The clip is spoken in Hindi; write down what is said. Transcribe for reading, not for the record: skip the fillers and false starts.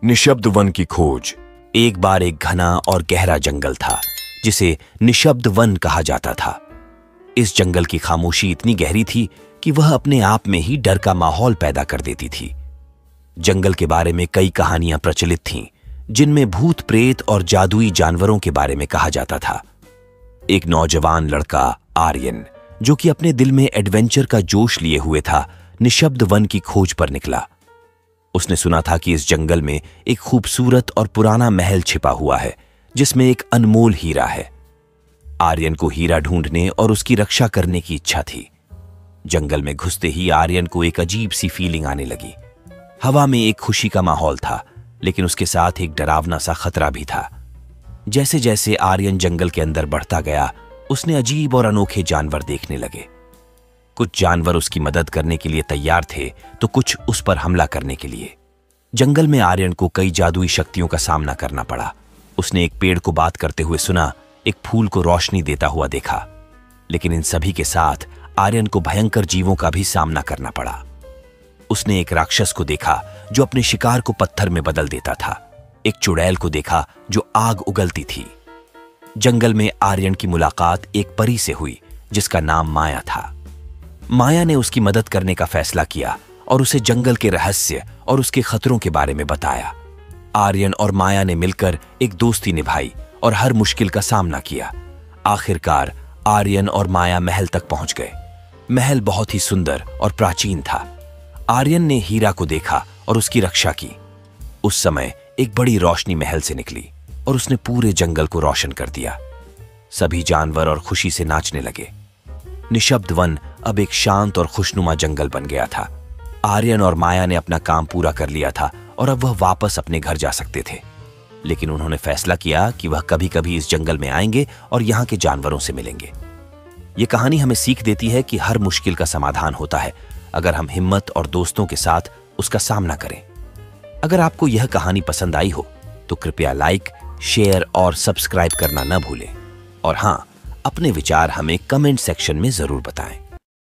निशब्द वन की खोज। एक बार एक घना और गहरा जंगल था जिसे निशब्द वन कहा जाता था। इस जंगल की खामोशी इतनी गहरी थी कि वह अपने आप में ही डर का माहौल पैदा कर देती थी। जंगल के बारे में कई कहानियां प्रचलित थीं, जिनमें भूत प्रेत और जादुई जानवरों के बारे में कहा जाता था। एक नौजवान लड़का आर्यन, जो कि अपने दिल में एडवेंचर का जोश लिए हुए था, निशब्द वन की खोज पर निकला। उसने सुना था कि इस जंगल में एक खूबसूरत और पुराना महल छिपा हुआ है जिसमें एक अनमोल हीरा है। आर्यन को हीरा ढूंढने और उसकी रक्षा करने की इच्छा थी। जंगल में घुसते ही आर्यन को एक अजीब सी फीलिंग आने लगी। हवा में एक खुशी का माहौल था, लेकिन उसके साथ एक डरावना सा खतरा भी था। जैसे जैसे आर्यन जंगल के अंदर बढ़ता गया, उसने अजीब और अनोखे जानवर देखने लगे। कुछ जानवर उसकी मदद करने के लिए तैयार थे तो कुछ उस पर हमला करने के लिए। जंगल में आर्यन को कई जादुई शक्तियों का सामना करना पड़ा। उसने एक पेड़ को बात करते हुए सुना, एक फूल को रोशनी देता हुआ देखा, लेकिन इन सभी के साथ आर्यन को भयंकर जीवों का भी सामना करना पड़ा। उसने एक राक्षस को देखा जो अपने शिकार को पत्थर में बदल देता था। एक चुड़ैल को देखा जो आग उगलती थी। जंगल में आर्यन की मुलाकात एक परी से हुई जिसका नाम माया था। माया ने उसकी मदद करने का फैसला किया और उसे जंगल के रहस्य और उसके खतरों के बारे में बताया। आर्यन और माया ने मिलकर एक दोस्ती निभाई और हर मुश्किल का सामना किया। आखिरकार आर्यन और माया महल तक पहुंच गए। महल बहुत ही सुंदर और प्राचीन था। आर्यन ने हीरा को देखा और उसकी रक्षा की। उस समय एक बड़ी रोशनी महल से निकली और उसने पूरे जंगल को रोशन कर दिया। सभी जानवर और खुशी से नाचने लगे। निशब्द वन अब एक शांत और खुशनुमा जंगल बन गया था। आर्यन और माया ने अपना काम पूरा कर लिया था और अब वह वापस अपने घर जा सकते थे। लेकिन उन्होंने फैसला किया कि वह कभी कभी इस जंगल में आएंगे और यहाँ के जानवरों से मिलेंगे। ये कहानी हमें सीख देती है कि हर मुश्किल का समाधान होता है अगर हम हिम्मत और दोस्तों के साथ उसका सामना करें। अगर आपको यह कहानी पसंद आई हो तो कृपया लाइक, शेयर और सब्सक्राइब करना न भूलें। और हाँ, अपने विचार हमें कमेंट सेक्शन में जरूर बताएं।